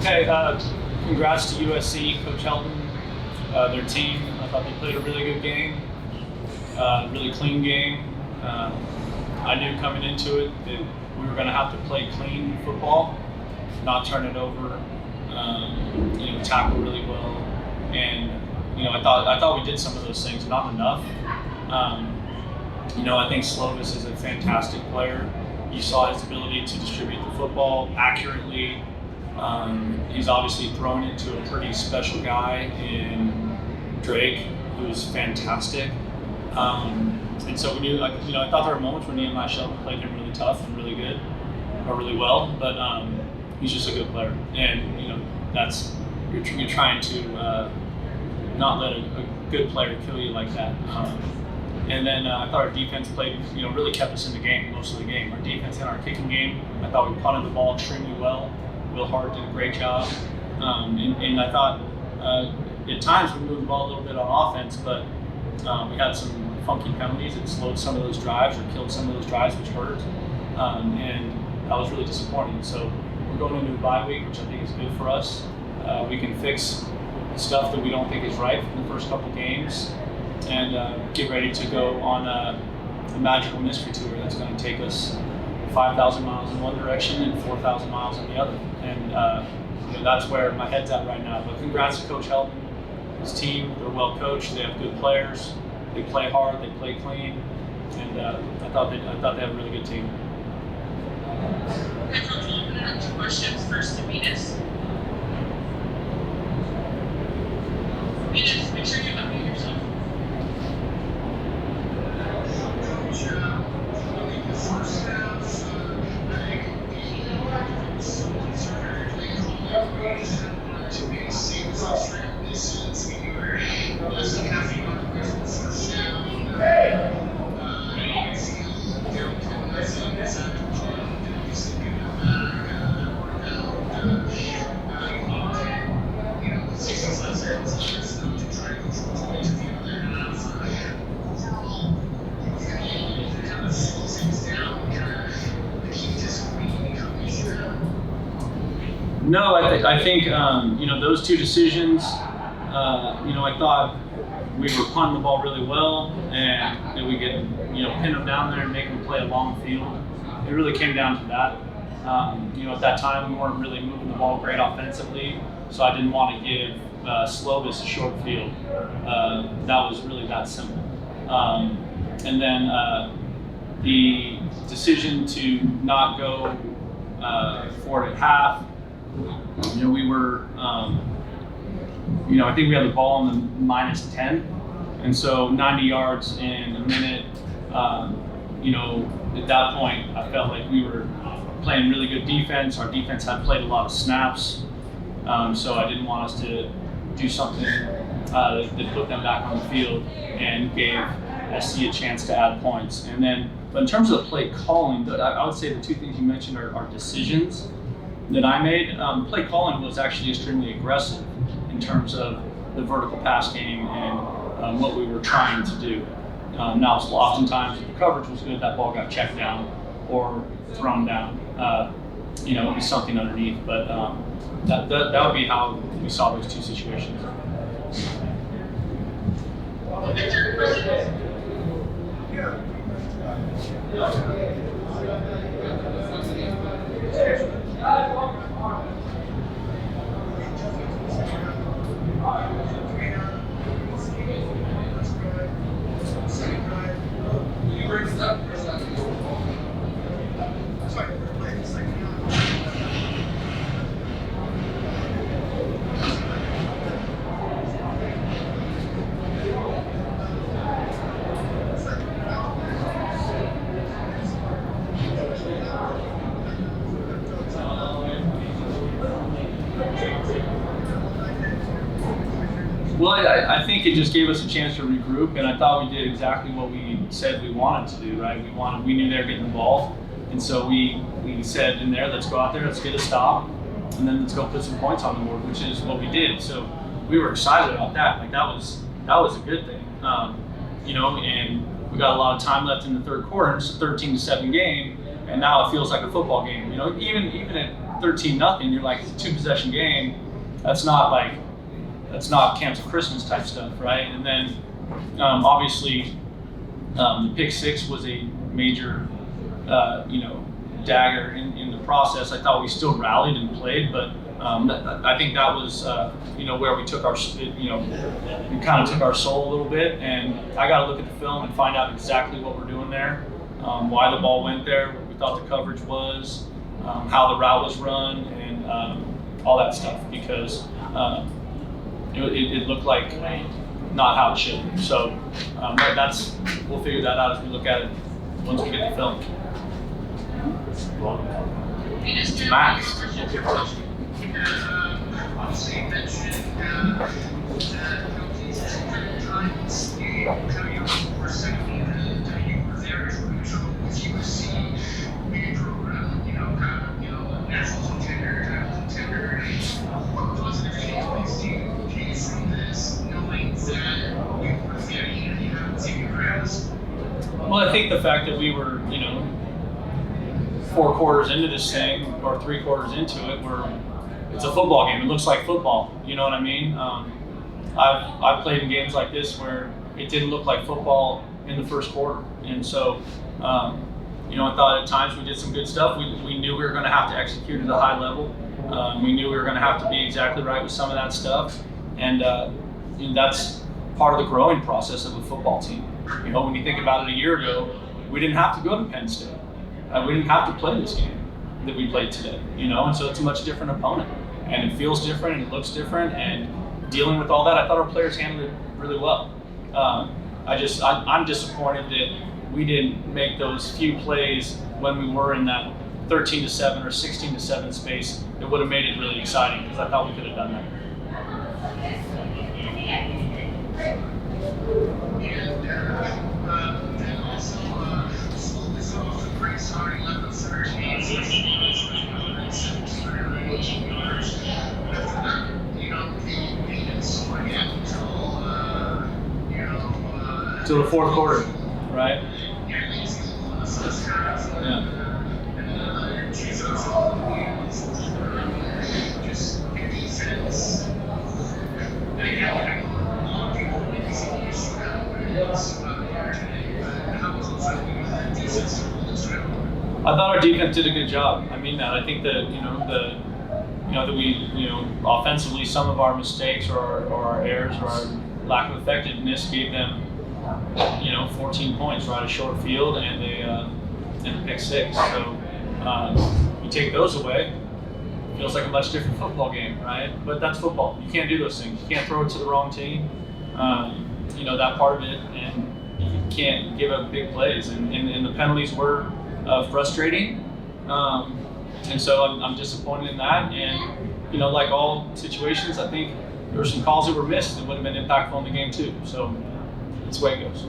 Hey, congrats to USC, Coach Helton, their team. I thought they played a really good game, really clean game. I knew coming into it that we were going to have to play clean football, not turn it over, tackle really well, and I thought we did some of those things, not enough. I think Slovis is a fantastic player. You saw his ability to distribute the football accurately. He's obviously thrown into a pretty special guy in Drake, who's fantastic. And so we knew, I thought there were moments where Nehemiah Shelton played him really tough and really good, or really well, but he's just a good player. And that's you're trying to not let a good player kill you like that. And then I thought our defense played, really kept us in the game most of the game. Our defense and our kicking game, I thought we punted the ball extremely well. Will Hart did a great job. And I thought at times we moved the ball a little bit on offense, but we had some funky penalties that slowed some of those drives or killed some of those drives, which hurt. And that was really disappointing. So we're going into a bye week, which I think is good for us. We can fix stuff that we don't think is right from the first couple games and get ready to go on a magical mystery tour that's going to take us 5,000 miles in one direction and 4,000 miles in the other. And that's where my head's at right now. But congrats to Coach Helton, his team. They're well coached. They have good players. They play hard. They play clean. And I thought they had a really good team. Okay, Coach, we'll open it up to questions. First to Venus. Venus, make sure you unmute yourself. First half, to be seen frustrated. This is we were less than half an hour away from the first down. You feel very convincing as a plan. Obviously, you know that work out. 65 seconds to try to go from point to the other half. Overall, kind of slow things down. Kind of keep this week coming through. No, I think those two decisions. I thought we were punting the ball really well, and that we could pin them down there and make them play a long field. It really came down to that. At that time we weren't really moving the ball great offensively, so I didn't want to give Slovis a short field. That was really that simple. And then the decision to not go for it at half. We were, I think we had the ball in the -10, and so 90 yards in a minute. At that point, I felt like we were playing really good defense. Our defense had played a lot of snaps, so I didn't want us to do something that put them back on the field and gave SC a chance to add points. But in terms of play calling, I would say the two things you mentioned are decisions that I made. Play calling was actually extremely aggressive in terms of the vertical pass game and what we were trying to do. Now, oftentimes if the coverage was good, that ball got checked down or thrown down. It was something underneath, but that would be how we saw those two situations. Well, I think it just gave us a chance to regroup, and I thought we did exactly what we said we wanted to do, right? We knew they were getting the ball, and so we said in there, let's go out there, let's get a stop, and then let's go put some points on the board, which is what we did. So we were excited about that. Like that was a good thing, and we got a lot of time left in the third quarter. It's a 13-7 game, and now it feels like a football game. Even at 13-0, you're like, it's a 2-possession game. That's not camps of Christmas type stuff, right? And then obviously the pick six was a major, dagger in the process. I thought we still rallied and played, but I think that was, where we took we kind of took our soul a little bit. And I got to look at the film and find out exactly what we're doing there, why the ball went there, what we thought the coverage was, how the route was run, and all that stuff, because it looked like not how it should. So we'll figure that out as we look at it once we get the film. Max. Obviously, you mentioned times you were second you were there with USC, big program, national contender. What positive takeaways do you take from this, knowing that you were getting and you haven't taken grasp? Well, I think the fact that we were, 4 quarters into this thing, or 3 quarters into it, it's a football game. It looks like football. You know what I mean? I've played in games like this where it didn't look like football in the first quarter, and so I thought at times we did some good stuff. We knew we were going to have to execute at a high level. We knew we were going to have to be exactly right with some of that stuff, and that's part of the growing process of a football team. When you think about it, a year ago, we didn't have to go to Penn State. We didn't have to play this game that we played today, and so it's a much different opponent, and it feels different, and it looks different, and dealing with all that, I thought our players handled it really well. I'm disappointed that we didn't make those few plays when we were in that 13-7 or 16-7 space. It would have made it really exciting, because I thought we could have done that. And also, this off the great starting 11-13, 17 yards. After that, the didn't score again Till the fourth quarter, right? Yeah. Just defense. I thought our defense did a good job. I mean that. I think that that we offensively, some of our mistakes or our errors or our lack of effectiveness gave them 14 points, right? A short field and a pick six. So you take those away, it feels like a much different football game, right? But that's football. You can't do those things. You can't throw it to the wrong team. That part of it, and you can't give up big plays. And the penalties were frustrating. And so I'm disappointed in that. And, like all situations, I think there were some calls that were missed that would have been impactful in the game too. So that's the way it goes.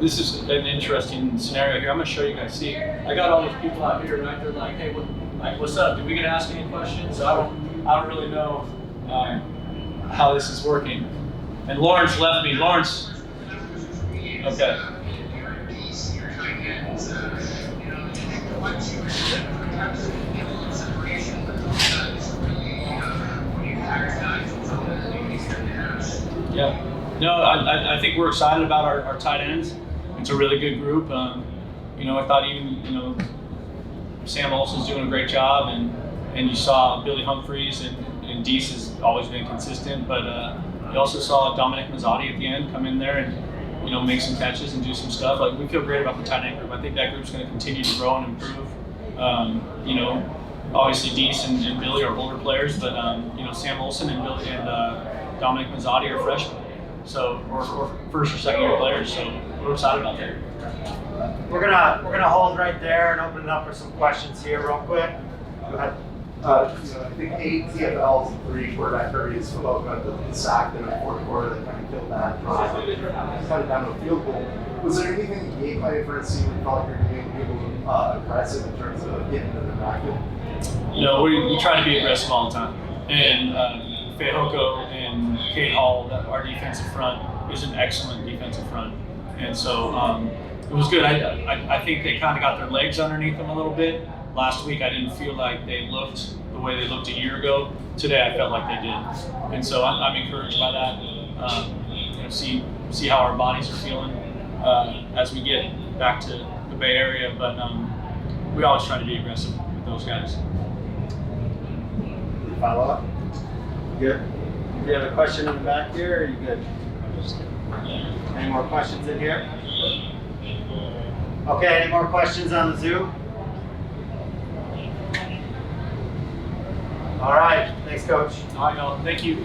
This is an interesting scenario here. I'm gonna show you guys. See, I got all those people out here, right? They're like, hey, what's up? Did we get to ask any questions? I don't really know how this is working. And Lawrence left me. Lawrence. Okay. Yeah. No, I think we're excited about our tight ends. It's a really good group. I thought even Sam Olsen's doing a great job, and you saw Billy Humphreys and Deese has always been consistent, but you also saw Dominic Mazzotti at the end come in there and make some catches and do some stuff. Like, we feel great about the tight end group. I think that group's going to continue to grow and improve. Obviously Deese and Billy are older players, but Sam Olsen and Billy and Dominic Mazzotti are freshmen, so or first or second year players. So we're excited about that. We're gonna hold right there and open it up for some questions here, real quick. Go ahead. I think 8 TFLs and 3 quarterback hurries. Football got the sack in the fourth quarter that kind of killed that drive. Kind of down to a field goal. Was there anything in game plan for us you felt like you're being able to aggressive in terms of getting to the backfield? We try to be aggressive all the time. And Fehoko and Kate Hall, our defensive front, is an excellent defensive front. And so it was good. I think they kind of got their legs underneath them a little bit. last week I didn't feel like they looked the way they looked a year ago. Today I felt like they did, and so I'm encouraged by that. See how our bodies are feeling as we get back to the Bay Area, but we always try to be aggressive with those guys. Follow up? Good. Do you have a question in the back here, or are you good? Any more questions in here? Okay, any more questions on the Zoom? All right, thanks, Coach. All right, y'all. Thank you.